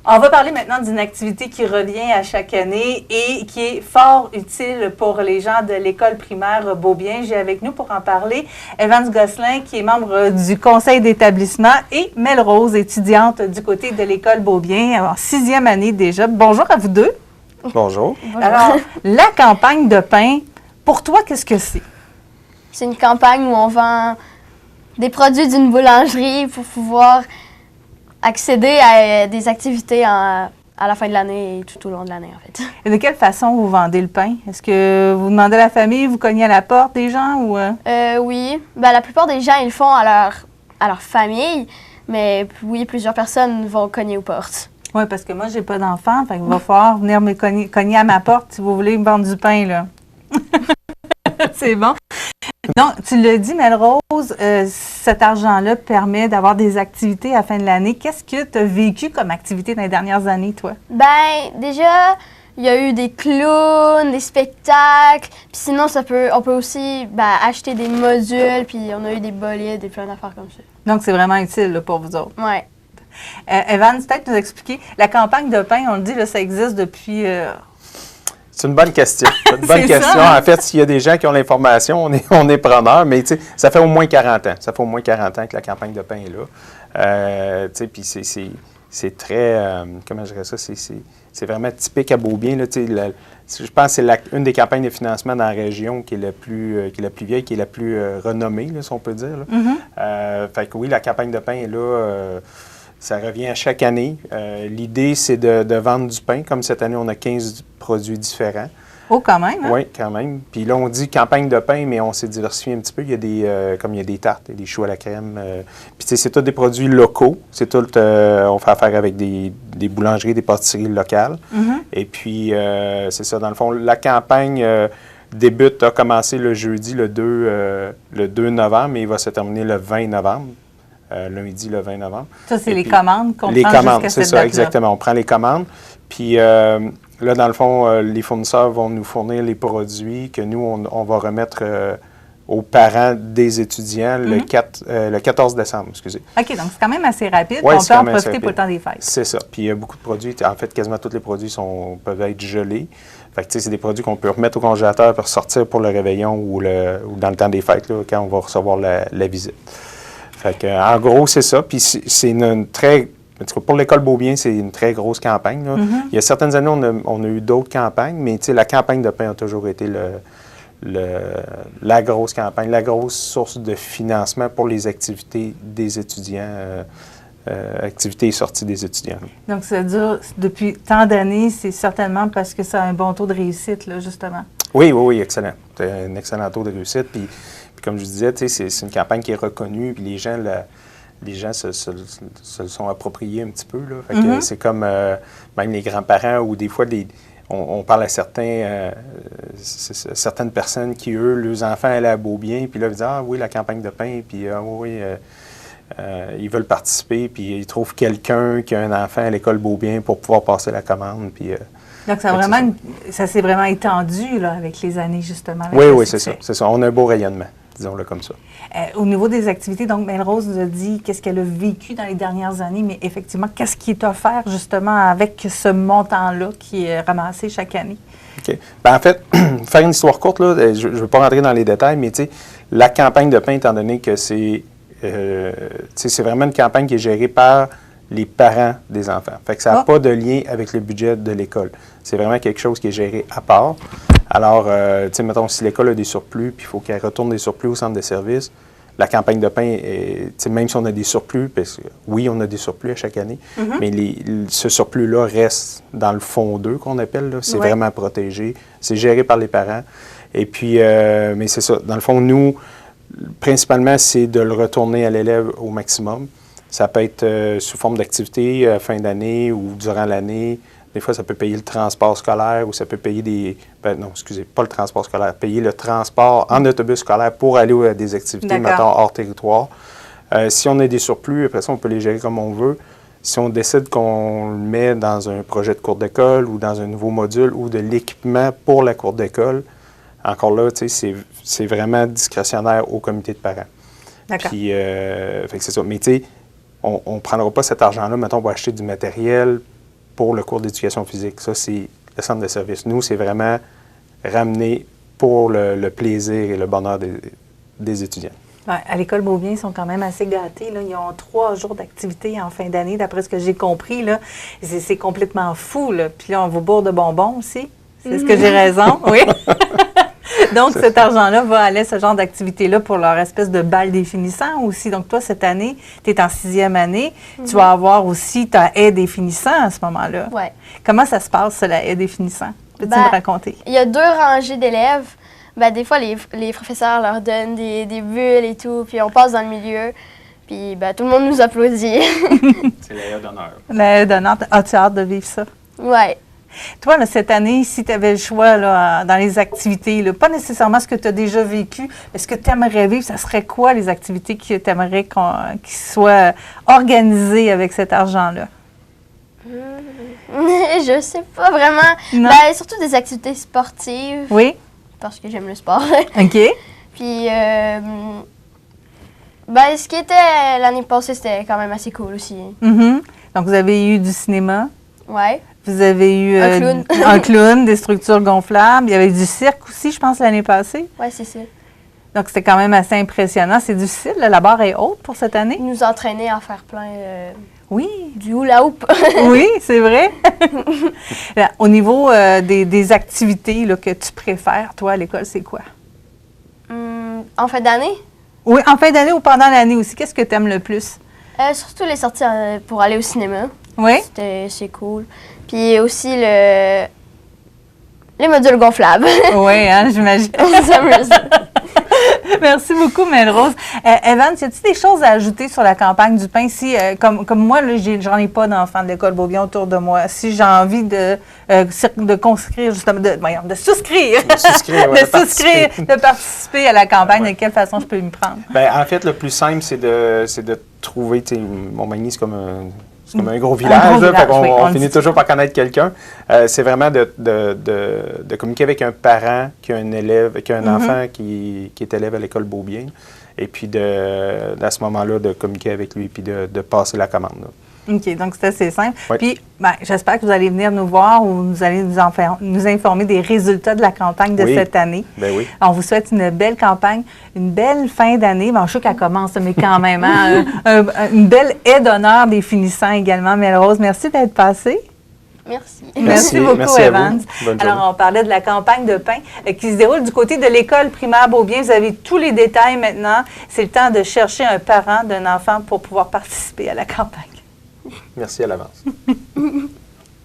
On va parler maintenant d'une activité qui revient à chaque année et qui est fort utile pour les gens de l'école primaire Beaubien. J'ai avec nous pour en parler Evans Gosselin, qui est membre du conseil d'établissement, et Mel Rose, étudiante du côté de l'école Beaubien, en 6e année déjà. Bonjour à vous deux. Bonjour. Alors, la campagne de pain, pour toi, qu'est-ce que c'est? C'est une campagne où on vend des produits d'une boulangerie pour pouvoir accéder à des activités à la fin de l'année et tout au long de l'année, en fait. Et de quelle façon vous vendez le pain? Est-ce que vous demandez à la famille, vous cognez à la porte des gens ou... Oui. Ben, la plupart des gens, ils le font à leur famille, mais oui, plusieurs personnes vont cogner aux portes. Oui, parce que moi, j'ai pas d'enfant, fait qu'il va falloir venir me cogner à ma porte si vous voulez me vendre du pain, là. C'est bon. Donc, tu l'as dit, Mel Rose, cet argent-là permet d'avoir des activités à la fin de l'année. Qu'est-ce que tu as vécu comme activité dans les dernières années, toi? Ben, déjà, il y a eu des clowns, des spectacles, puis sinon, on peut aussi acheter des modules, puis on a eu des bolides et plein d'affaires comme ça. Donc, c'est vraiment utile là, pour vous autres. Oui. Evans, peut-être nous expliquer, la campagne de pain, on le dit, là, ça existe depuis... C'est une bonne question. C'est une bonne question. Ça, hein? En fait, s'il y a des gens qui ont l'information, on est preneurs, mais ça fait au moins 40 ans. Ça fait au moins 40 ans que la campagne de pain est là. Puis c'est très, comment je dirais ça, c'est vraiment typique à Beaubien. Là, je pense que c'est une des campagnes de financement dans la région qui est la plus vieille, qui est la plus renommée, là, si on peut dire. Là. Fait que oui, la campagne de pain est là. Ça revient à chaque année. L'idée, c'est de vendre du pain. Comme cette année, on a 15 produits différents. Oh, quand même, hein? Oui, quand même. Puis là, on dit campagne de pain, mais on s'est diversifié un petit peu. Il y a comme il y a des tartes, il y a des choux à la crème. Puis c'est tous des produits locaux. C'est tout, on fait affaire avec des boulangeries, des pâtisseries locales. Et puis, c'est ça. Dans le fond, la campagne a commencé le jeudi, le 2 novembre, mais il va se terminer le 20 novembre. Lundi, le 20 novembre. Ça, c'est les commandes qu'on prend jusqu'à cette date-là. Les commandes, c'est ça, exactement. On prend les commandes. Puis là, dans le fond, les fournisseurs vont nous fournir les produits que nous, on va remettre aux parents des étudiants le 14 décembre, excusez. OK, donc c'est quand même assez rapide. Ouais, on peut en profiter pour le temps des fêtes. C'est ça. Puis il y a beaucoup de produits. En fait, quasiment tous les produits peuvent être gelés. Fait que, c'est des produits qu'on peut remettre au congélateur pour sortir pour le réveillon ou dans le temps des fêtes, là, quand on va recevoir la visite. Fait que, en gros, c'est ça. Puis c'est une très... En tout cas, pour l'école Beaubien, c'est une très grosse campagne. Là. Il y a certaines années, on a eu d'autres campagnes, mais la campagne de pain a toujours été la grosse campagne, la grosse source de financement pour les activités des étudiants, activités et sorties des étudiants. Donc, ça dure depuis tant d'années, c'est certainement parce que ça a un bon taux de réussite, là, justement. Oui, excellent. C'est un excellent taux de réussite. Puis comme je disais, c'est une campagne qui est reconnue, puis les gens se le sont appropriés un petit peu. Là. Fait que c'est comme même les grands-parents ou des fois, on parle à certaines personnes qui, eux, leurs enfants allaient à Beaubien, puis là, ils disent « Ah oui, la campagne de pain », puis « Ah oui, ils veulent participer », puis ils trouvent quelqu'un qui a un enfant à l'école Beaubien pour pouvoir passer la commande, puis... Donc, ça s'est vraiment étendu là, avec les années, justement. Oui, c'est ça. On a un beau rayonnement, disons-le comme ça. Au niveau des activités, donc, Mel Rose nous a dit qu'est-ce qu'elle a vécu dans les dernières années, mais effectivement, qu'est-ce qui est offert, justement, avec ce montant-là qui est ramassé chaque année? OK. Bien, en fait, faire une histoire courte, là, je ne veux pas rentrer dans les détails, mais la campagne de pain, étant donné que c'est vraiment une campagne qui est gérée par les parents des enfants. Fait que ça n'a pas de lien avec le budget de l'école. C'est vraiment quelque chose qui est géré à part. Alors, mettons, si l'école a des surplus, puis il faut qu'elle retourne des surplus au centre de services, la campagne de pain, même si on a des surplus, parce que oui, on a des surplus à chaque année, mais ce surplus-là reste dans le fonds 2 qu'on appelle. C'est vraiment protégé. C'est géré par les parents. Et puis, mais c'est ça. Dans le fond, nous, principalement, c'est de le retourner à l'élève au maximum. Ça peut être sous forme d'activité fin d'année ou durant l'année. Des fois, ça peut payer le transport scolaire ou ça peut payer pas le transport scolaire, payer le transport en autobus scolaire pour aller à des activités, mettons, hors territoire. Si on a des surplus, après ça, on peut les gérer comme on veut. Si on décide qu'on le met dans un projet de cours d'école ou dans un nouveau module ou de l'équipement pour la cour d'école, encore là, c'est vraiment discrétionnaire au comité de parents. D'accord. Puis, fait que c'est ça. Mais tu sais, on ne prendra pas cet argent-là, mettons, pour acheter du matériel pour le cours d'éducation physique. Ça, c'est le centre de service. Nous, c'est vraiment ramener pour le plaisir et le bonheur des étudiants. Ouais, à l'école Beaubien, ils sont quand même assez gâtés. Là. Ils ont 3 jours d'activité en fin d'année, d'après ce que j'ai compris. Là. C'est complètement fou. Là. Puis là, on vous bourre de bonbons aussi. C'est ce que j'ai raison? Oui. Donc, cet argent-là va aller à ce genre d'activité-là pour leur espèce de bal définissant aussi. Donc, toi, cette année, tu es en 6e année. Tu vas avoir aussi ta haie définissant à ce moment-là. Oui. Comment ça se passe, la haie définissant? Peux-tu me raconter? Il y a 2 rangées d'élèves. Des fois, les professeurs leur donnent des bulles et tout, puis on passe dans le milieu, puis tout le monde nous applaudit. C'est la haie d'honneur. La haie d'honneur. As-tu hâte de vivre ça? Oui. Toi, là, cette année, si tu avais le choix là, dans les activités, là, pas nécessairement ce que tu as déjà vécu, mais ce que tu aimerais vivre, ça serait quoi les activités que tu aimerais qu'ils soient organisées avec cet argent-là? Je sais pas vraiment. Non. Surtout des activités sportives. Oui? Parce que j'aime le sport. OK. Puis, ce qui était l'année passée, c'était quand même assez cool aussi. Mm-hmm. Donc, vous avez eu du cinéma. Ouais. Vous avez eu un clown. un clown, des structures gonflables. Il y avait du cirque aussi, je pense, l'année passée. Oui, c'est ça. Donc, c'était quand même assez impressionnant. C'est difficile. Là, la barre est haute pour cette année. Ils nous entraînaient à faire plein Oui. du hula hoop. Oui, c'est vrai. Là, au niveau des activités là, que tu préfères, toi, à l'école, c'est quoi? En fin d'année? Oui, en fin d'année ou pendant l'année aussi. Qu'est-ce que tu aimes le plus? Surtout les sorties pour aller au cinéma. Oui? C'est cool. Puis aussi les modules gonflables. Oui, hein, j'imagine. Merci beaucoup, Melrose. Evan, y a-t-il des choses à ajouter sur la campagne du pain? Si, comme moi, là, j'en ai pas d'enfants de l'école Beaubien autour de moi. Si j'ai envie de conscrire, justement, de souscrire, de participer à la campagne, de quelle façon je peux m'y prendre? Bien, en fait, le plus simple, c'est de trouver, tu sais, Montmagny, c'est comme un gros village, là, on finit toujours par connaître quelqu'un. C'est vraiment de communiquer avec un parent qui a un élève, qui a un enfant qui est élève à l'école Beaubien, et puis à ce moment-là, de communiquer avec lui, puis de passer la commande. Là. OK, donc c'est assez simple. Oui. Puis, j'espère que vous allez venir nous voir ou vous allez nous informer des résultats de la campagne de cette année. Ben oui. On vous souhaite une belle campagne, une belle fin d'année. Bon, je sais qu'elle commence, mais quand même, hein, une belle aide d'honneur des finissants également. Melrose, merci d'être passée. Merci. Merci beaucoup, merci Evans. Alors, on parlait de la campagne de pain qui se déroule du côté de l'école primaire Beaubien. Vous avez tous les détails maintenant. C'est le temps de chercher un parent d'un enfant pour pouvoir participer à la campagne. merci à l'avance.